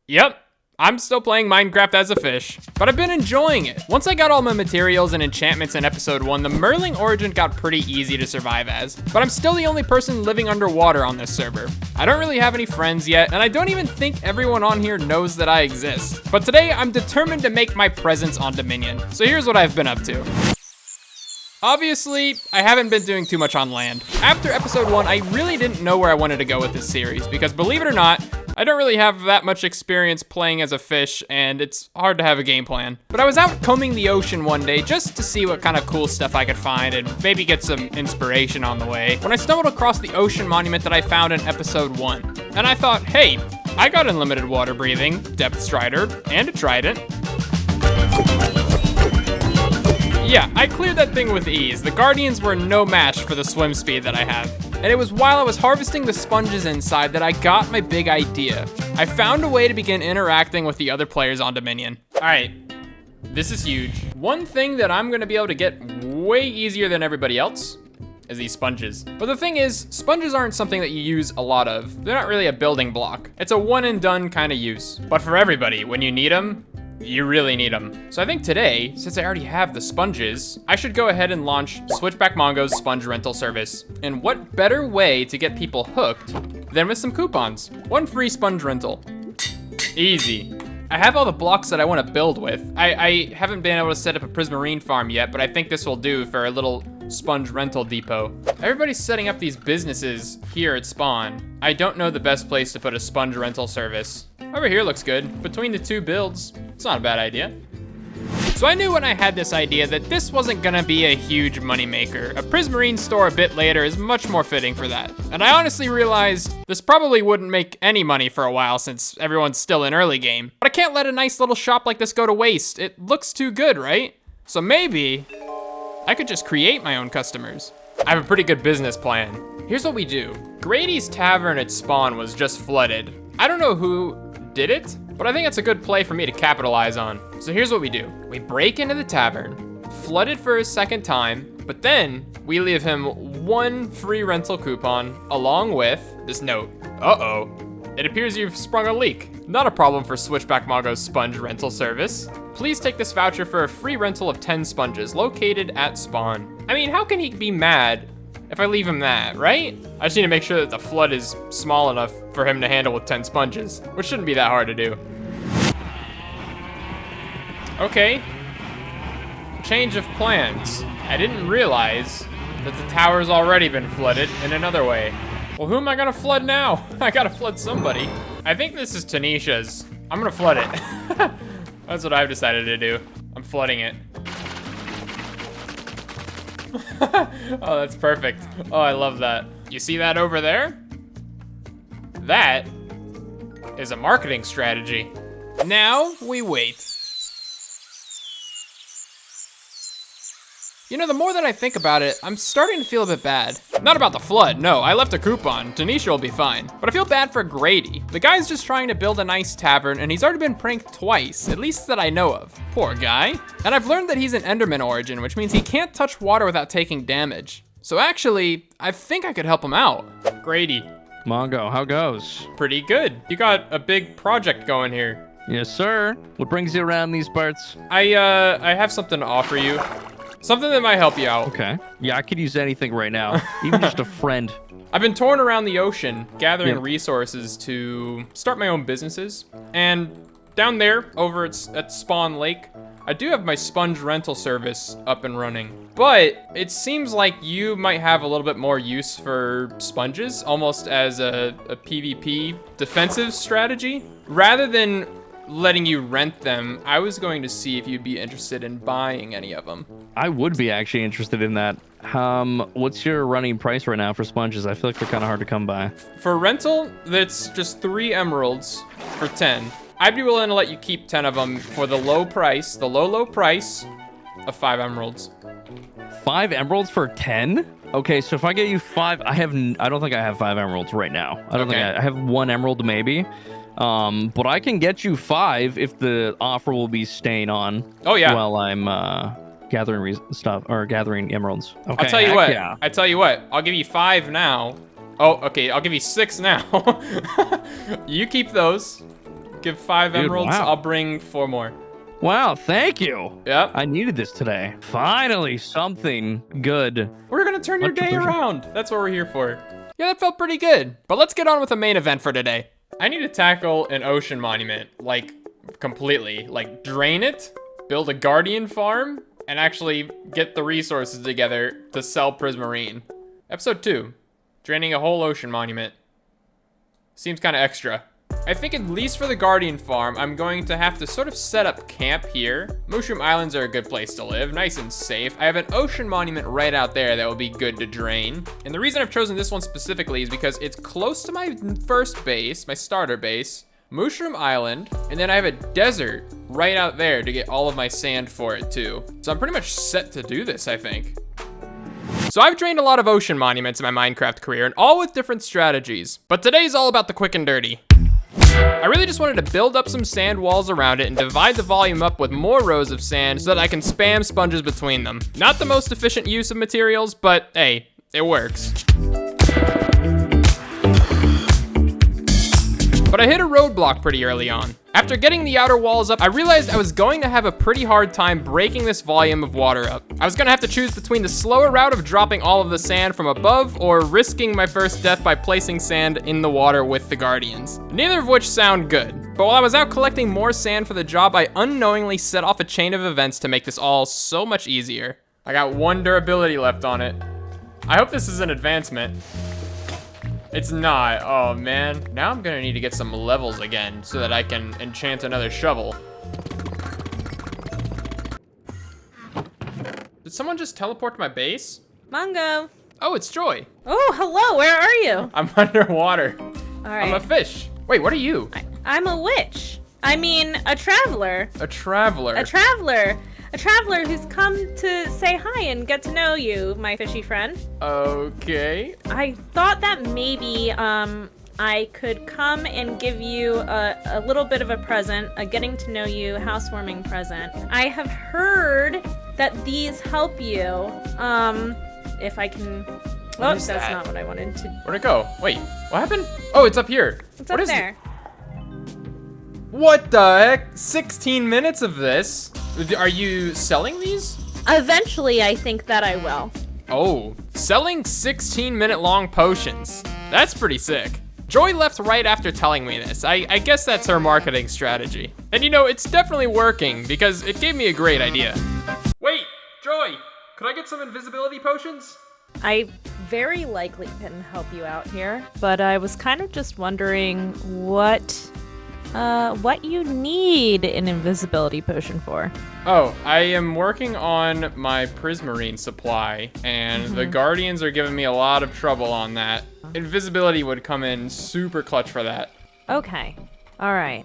Yep, I'm still playing Minecraft as a fish, but I've been enjoying it. Once I got all my materials and enchantments in episode 1, the Merling Origin got pretty easy to survive as, but I'm still the only person living underwater on this server. I don't really have any friends yet, and I don't even think everyone on here knows that I exist. But today, I'm determined to make my presence on Dominion, so here's what I've been up to. Obviously, I haven't been doing too much on land. After episode 1, I really didn't know where I wanted to go with this series, because believe it or not, I don't really have that much experience playing as a fish, and it's hard to have a game plan. But I was out combing the ocean one day just to see what kind of cool stuff I could find and maybe get some inspiration on the way, when I stumbled across the ocean monument that I found in episode 1. And I thought, hey, I got unlimited water breathing, depth strider, and a trident. Yeah, I cleared that thing with ease. The Guardians were no match for the swim speed that I have. And it was while I was harvesting the sponges inside that I got my big idea. I found a way to begin interacting with the other players on Dominion. All right, this is huge. One thing that I'm gonna be able to get way easier than everybody else is these sponges. But the thing is, sponges aren't something that you use a lot of. They're not really a building block. It's a one and done kind of use. But for everybody, when you need them, you really need them. So I think today, since I already have the sponges, I should go ahead and launch SwitchBackMongo's sponge rental service. And what better way to get people hooked than with some coupons? 1 free sponge rental. Easy. I have all the blocks that I want to build with. I haven't been able to set up a prismarine farm yet, but I think this will do for a little sponge rental depot. Everybody's setting up these businesses here at spawn. I don't know the best place to put a sponge rental service. Over here looks good. Between the 2 builds, it's not a bad idea. So I knew when I had this idea that this wasn't gonna be a huge moneymaker. A prismarine store a bit later is much more fitting for that. And I honestly realized this probably wouldn't make any money for a while since everyone's still in early game. But I can't let a nice little shop like this go to waste. It looks too good, right? So maybe I could just create my own customers. I have a pretty good business plan. Here's what we do. Grady's tavern at spawn was just flooded. I don't know who did it, but I think it's a good play for me to capitalize on. So here's what we do. We break into the tavern, flood it for a second time, but then we leave him 1 free rental coupon along with this note. Uh-oh, it appears you've sprung a leak. Not a problem for SwitchBackMongo's sponge rental service. Please take this voucher for a free rental of 10 sponges located at spawn. I mean, how can he be mad if I leave him that, right? I just need to make sure that the flood is small enough for him to handle with 10 sponges, which shouldn't be that hard to do. Okay, change of plans. I didn't realize that the tower's already been flooded in another way. Well, who am I gonna flood now? I gotta flood somebody. I think this is Tanisha's. I'm gonna flood it. That's what I've decided to do. I'm flooding it. Oh, that's perfect. Oh, I love that. You see that over there? That is a marketing strategy. Now we wait. You know, the more that I think about it, I'm starting to feel a bit bad. Not about the flood, no, I left a coupon. Tanisha will be fine. But I feel bad for Grady. The guy's just trying to build a nice tavern and he's already been pranked twice, at least that I know of. Poor guy. And I've learned that he's an Enderman origin, which means he can't touch water without taking damage. So actually, I think I could help him out. Grady. Mongo, how goes? Pretty good. You got a big project going here. Yes, sir. What brings you around these parts? I have something to offer you. Something that might help you out. Okay. Yeah, I could use anything right now. Even just a friend. I've been touring around the ocean, gathering resources to start my own businesses. And down there, over at Spawn Lake, I do have my sponge rental service up and running. But it seems like you might have a little bit more use for sponges, almost as a PvP defensive strategy. Rather than letting you rent them, I was going to see if you'd be interested in buying any of them. I would be actually interested in that. What's your running price right now for sponges? I feel like they're kind of hard to come by. For rental, that's just 3 emeralds for 10. I'd be willing to let you keep 10 of them for the low price, the low price of 5 emeralds. 5 emeralds for 10? Okay, so if I get you 5, I don't think I have 5 emeralds right now. I don't think I have 1 emerald maybe. But I can get you 5 if the offer will be staying on. Oh yeah. While I'm gathering stuff or gathering emeralds. Okay. I'll tell you what. Yeah. I tell you what. I'll give you 5 now. Oh, okay. I'll give you 6 now. You keep those. Give 5 Dude, emeralds. wow. I'll bring 4 more. Wow, thank you. Yep. I needed this today. Finally, something good. We're gonna turn your Much day appreciated. around. That's what we're here for. Yeah, that felt pretty good. But let's get on with the main event for today. I need to tackle an ocean monument, like, completely. Like, drain it, build a guardian farm, and actually get the resources together to sell prismarine. Episode 2, draining a whole ocean monument. Seems kind of extra. I think at least for the guardian farm, I'm going to have to sort of set up camp here. Mushroom Islands are a good place to live, nice and safe. I have an ocean monument right out there that will be good to drain. And the reason I've chosen this one specifically is because it's close to my first base, my starter base, Mushroom Island, and then I have a desert right out there to get all of my sand for it too. So I'm pretty much set to do this, I think. So I've drained a lot of ocean monuments in my Minecraft career, and all with different strategies. But today's all about the quick and dirty. I really just wanted to build up some sand walls around it and divide the volume up with more rows of sand so that I can spam sponges between them. Not the most efficient use of materials, but hey, it works. But I hit a roadblock pretty early on. After getting the outer walls up, I realized I was going to have a pretty hard time breaking this volume of water up. I was gonna have to choose between the slower route of dropping all of the sand from above or risking my first death by placing sand in the water with the guardians. Neither of which sound good. But while I was out collecting more sand for the job, I unknowingly set off a chain of events to make this all so much easier. I got 1 durability left on it. I hope this is an advancement. It's not, oh man. Now I'm gonna need to get some levels again so that I can enchant another shovel. Did someone just teleport to my base? Mongo. Oh, it's Joy. Oh, hello, where are you? I'm underwater. All right. I'm a fish. Wait, what are you? I'm a witch. I mean, a traveler. A traveler. A traveler. A traveler who's come to say hi and get to know you, my fishy friend. Okay. I thought that maybe I could come and give you a little bit of a present, a getting to know you housewarming present. I have heard that these help you. If I can. Oh, that's that? not what I wanted to. Where'd it go? Wait, what happened? Oh, it's up here. It's What up is there. What the heck? 16 minutes of this? Are you selling these? Eventually, I think that I will. Oh, selling 16-minute long potions. That's pretty sick. Joy left right after telling me this. I guess that's her marketing strategy. And you know, it's definitely working because it gave me a great idea. Wait, Joy, could I get some invisibility potions? I very likely can help you out here, but I was kind of just wondering what you need an invisibility potion for. Oh, I am working on my prismarine supply, and the Guardians are giving me a lot of trouble on that. Invisibility would come in super clutch for that. Okay. All right.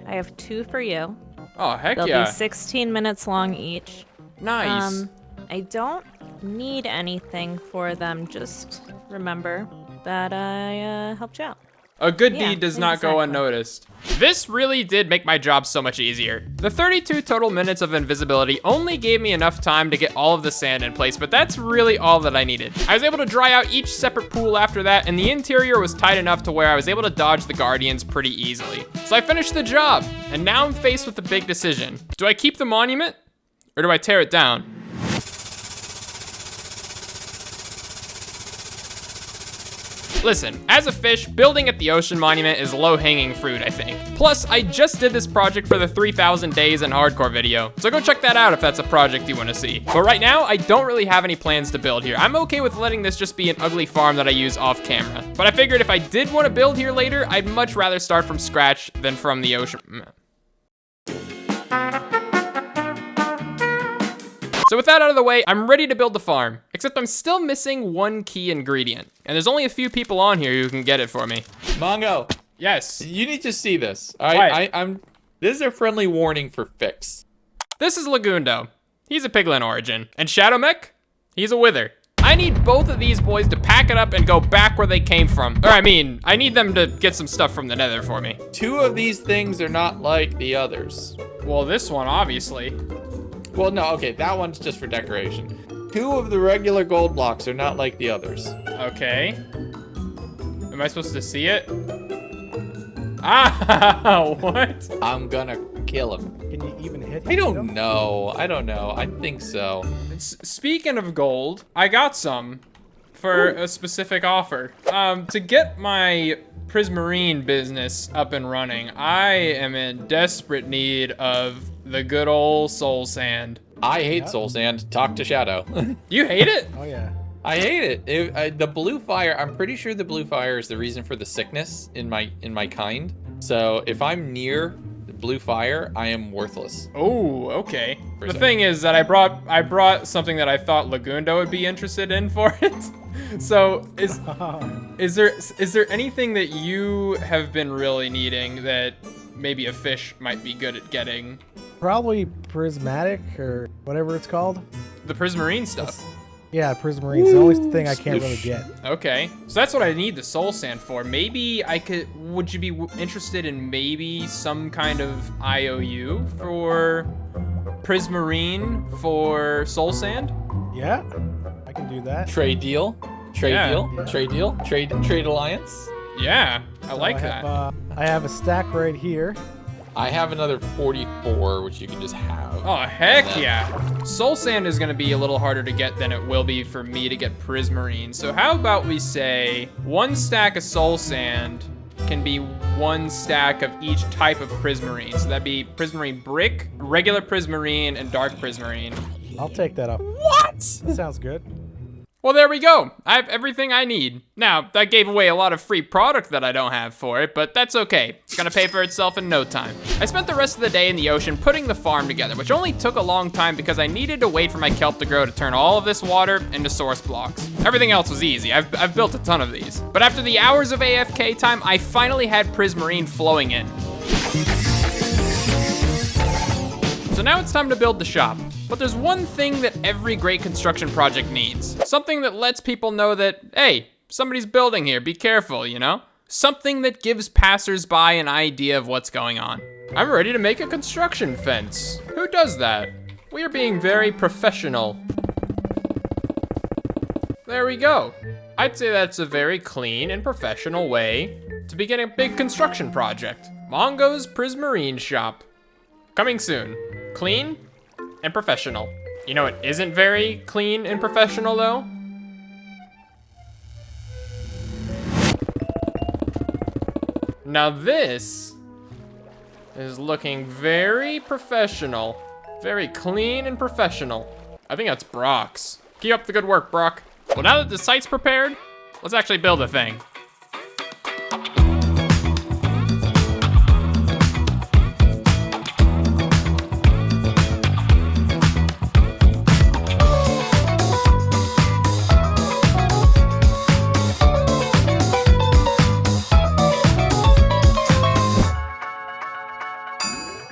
I have 2 for you. Oh, heck They'll yeah. be 16 minutes long each. Nice. I don't need anything for them. Just remember that I helped you out. A good Yeah, deed does not go exactly. unnoticed. This really did make my job so much easier. The 32 total minutes of invisibility only gave me enough time to get all of the sand in place, but that's really all that I needed. I was able to dry out each separate pool after that, and the interior was tight enough to where I was able to dodge the Guardians pretty easily. So I finished the job, and now I'm faced with the big decision. Do I keep the monument, or do I tear it down? Listen, as a fish, building at the ocean monument is low-hanging fruit, I think. Plus, I just did this project for the 3,000 days in hardcore video, so go check that out if that's a project you want to see. But right now, I don't really have any plans to build here. I'm okay with letting this just be an ugly farm that I use off camera. But I figured if I did want to build here later, I'd much rather start from scratch than from the ocean. So with that out of the way, I'm ready to build the farm, except I'm still missing 1 key ingredient, and there's only a few people on here who can get it for me. Mongo, Yes. you need to see this. All right, I'm. This is a friendly warning for Fix. This is Lagundo. He's a Piglin Origin. And Shadow Mech? He's a Wither. I need both of these boys to pack it up and go back where they came from. Or I mean, I need them to get some stuff from the Nether for me. 2 of these things are not like the others. Well, this one, obviously. Well, no, okay, that one's just for decoration. 2 of the regular gold blocks are not like the others. Okay. Am I supposed to see it? Ah, what? I'm gonna kill him. Can you even hit him? I don't know. I think so. Speaking of gold, I got some for a specific offer. To get my prismarine business up and running, I am in desperate need of the good old soul sand. I hate soul sand. Talk to Shadow. You hate it? Oh yeah. I hate it. The blue fire, I'm pretty sure the blue fire is the reason for the sickness in my kind. So if I'm near the blue fire, I am worthless. Oh, okay. The Percent. thing is that I brought something that I thought Lagundo would be interested in for it. So is there anything that you have been really needing that maybe a fish might be good at getting? Probably prismatic or whatever it's called. The prismarine stuff. Yeah, prismarine's the only thing I can't really get. Okay, so that's what I need the soul sand for. Maybe would you be interested in maybe some kind of IOU for prismarine for soul sand? Yeah, I can do that. Trade deal. Trade Yeah. deal. Yeah. Trade deal. Trade alliance. Yeah, I So like I that. have, I have a stack right here. I have another 44, which you can just have. Oh, heck yeah. Soul sand is gonna be a little harder to get than it will be for me to get prismarine. So how about we say 1 stack of soul sand can be 1 stack of each type of prismarine. So that'd be prismarine brick, regular prismarine, and dark prismarine. I'll take that up. What? That sounds good. Well, there we go. I have everything I need. Now, that gave away a lot of free product that I don't have for it, but that's okay. It's gonna pay for itself in no time. I spent the rest of the day in the ocean putting the farm together, which only took a long time because I needed to wait for my kelp to grow to turn all of this water into source blocks. Everything else was easy. I've built a ton of these. But after the hours of AFK time, I finally had prismarine flowing in. So now it's time to build the shop. But there's one thing that every great construction project needs. Something that lets people know that, hey, somebody's building here, be careful, you know? Something that gives passersby an idea of what's going on. I'm ready to make a construction fence. Who does that? We are being very professional. There we go. I'd say that's a very clean and professional way to begin a big construction project. Mongo's Prismarine Shop. Coming soon. Clean and professional. You know it isn't very clean and professional though? Now this is looking very professional. Very clean and professional. I think that's Brock's. Keep up the good work, Brock. Well, now that the site's prepared, let's actually build a thing.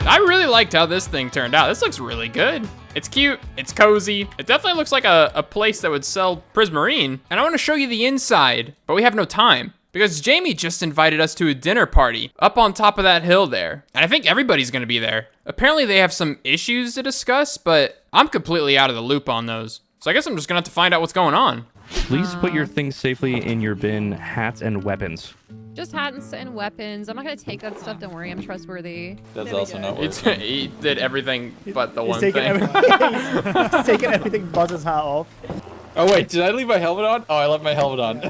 I really liked how this thing turned out. This looks really good. It's cute, it's cozy. It definitely looks like a place that would sell prismarine. And I wanna show you the inside, but we have no time because Jamie just invited us to a dinner party up on top of that hill there. And I think everybody's gonna be there. Apparently they have some issues to discuss, but I'm completely out of the loop on those. So I guess I'm just gonna have to find out what's going on. Please put your things safely in your bin, hats and weapons. Just hats and weapons. I'm not gonna take that stuff. Don't worry, I'm trustworthy. That's also not It's, working. he did everything but the He's one taking thing. everything. He's taking everything but his hat off. Oh wait, did I leave my helmet on? Oh, I left my helmet on.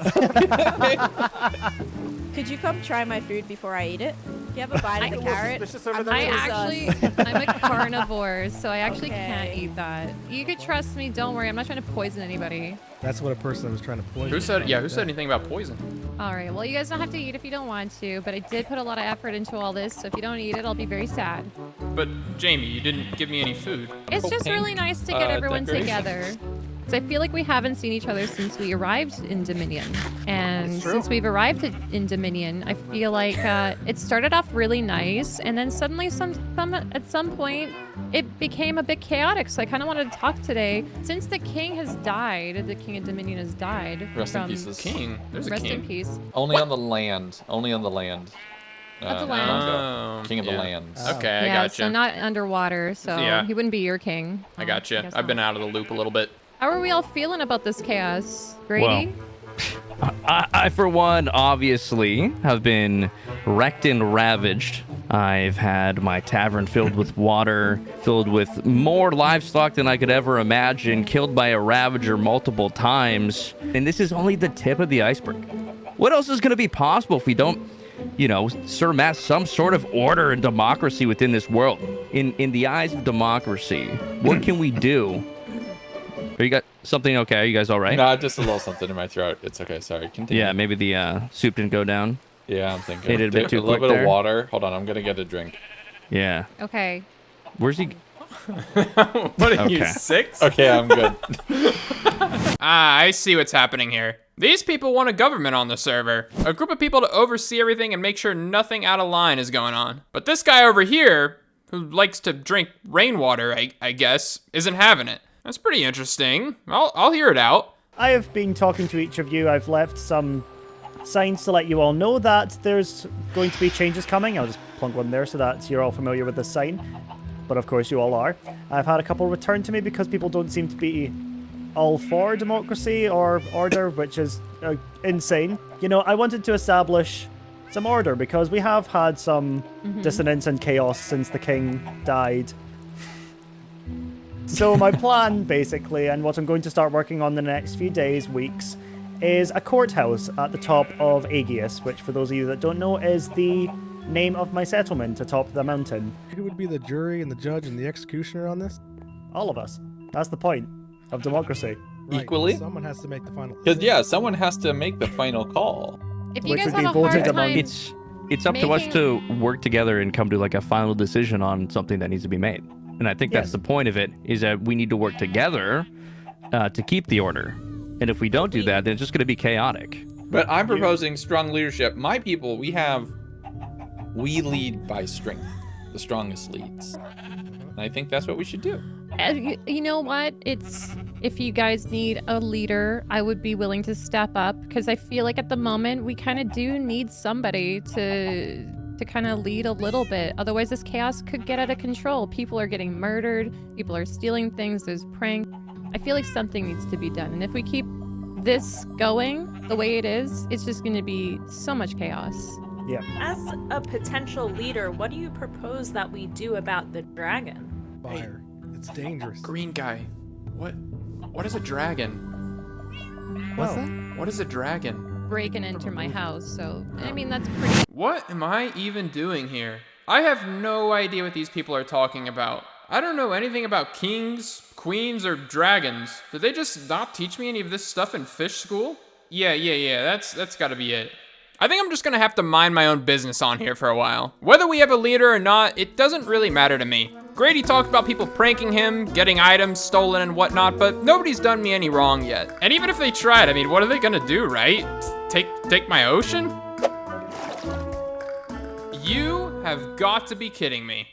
Could you come try my food before I eat it? Do you have a bite of the carrot? Suspicious over I there. actually, I'm a carnivore, so I actually can't Okay. eat that. You could trust me. Don't worry, I'm not trying to poison anybody. That's what a person was trying to poison. Who said anything about poison? All right. Well, you guys don't have to eat if you don't want to, but I did put a lot of effort into all this. So if you don't eat it, I'll be very sad. But Jamie, you didn't give me any food. It's just Pink, really nice to get everyone decoration. together. So I feel like we haven't seen each other since we arrived in Dominion. And It's true. since we've arrived in Dominion, I feel like it started off really nice, and then suddenly at some point, it became a bit chaotic. So I kind of wanted to talk today. Since the king has died, the king of Dominion has died. Rest in from- pieces. King. There's a Rest king. in peace. Only on the land. Only on the land. Of the not land. Mongo. King of the Yeah. lands. Okay, I Yeah, gotcha. so not underwater, so Yeah. he wouldn't be your king. I gotcha. guess I've been not. out of the loop a little bit. How are we all feeling about this chaos? Grady? I, for one, obviously have been wrecked and ravaged. I've had my tavern filled with water, filled with more livestock than I could ever imagine, killed by a ravager multiple times. And this is only the tip of the iceberg. What else is going to be possible if we don't, you know, surmass some sort of order and democracy within this world? In the eyes of democracy, what can we do? Are you got something okay? Are you guys all right? No, just a little something in my throat. It's okay. Sorry. Continue. Yeah, maybe the soup didn't go down. Yeah, I'm thinking. Ate it a bit too quick little bit there. of water. Hold on, I'm gonna get a drink. Yeah. Okay. Where's he? What are you, Okay. 6? Okay, I'm good. Ah, I see what's happening here. These people want a government on the server. A group of people to oversee everything and make sure nothing out of line is going on. But this guy over here, who likes to drink rainwater, I guess, isn't having it. That's pretty interesting. I'll hear it out. I have been talking to each of you. I've left some signs to let you all know that there's going to be changes coming. I'll just plunk one there so that you're all familiar with this sign. But of course you all are. I've had a couple return to me because people don't seem to be all for democracy or order, which is insane. You know, I wanted to establish some order because we have had some dissonance and chaos since the king died. So my plan, basically, and what I'm going to start working on the next few days, weeks, is a courthouse at the top of Aegeus, which, for those of you that don't know, is the name of my settlement atop the mountain. Who would be the jury and the judge and the executioner on this? All of us. That's the point of democracy. Right, Equally? Someone has to make the final Because yeah, someone has to make the final call. If you Which guys would be have a hard voted among- time, It's up to us to work together and come to like a final decision on something that needs to be made. And I think that's Yes. the point of it, is that we need to work together to keep the order. And if we don't do that, then it's just going to be chaotic. But I'm proposing strong leadership. My people, we lead by strength. The strongest leads. And I think that's what we should do. you know what? It's if you guys need a leader, I would be willing to step up because I feel like at the moment we kind of do need somebody to kind of lead a little bit. Otherwise, this chaos could get out of control. People are getting murdered. People are stealing things. There's pranks. I feel like something needs to be done. And if we keep this going the way it is, it's just going to be so much chaos. Yeah. As a potential leader, what do you propose that we do about the dragon? fire. It's dangerous. Green guy. What is a dragon? What's that? What is a dragon? Break and enter my house, so I mean that's pretty. What am I even doing here? I have no idea what these people are talking about. I don't know anything about kings, queens, or dragons. Did they just not teach me any of this stuff in fish school? Yeah, that's gotta be it. I think I'm just gonna have to mind my own business on here for a while. Whether we have a leader or not, it doesn't really matter to me. Grady talked about people pranking him, getting items stolen and whatnot, but nobody's done me any wrong yet. And even if they tried, I mean, what are they gonna do, right? Take my ocean? You have got to be kidding me.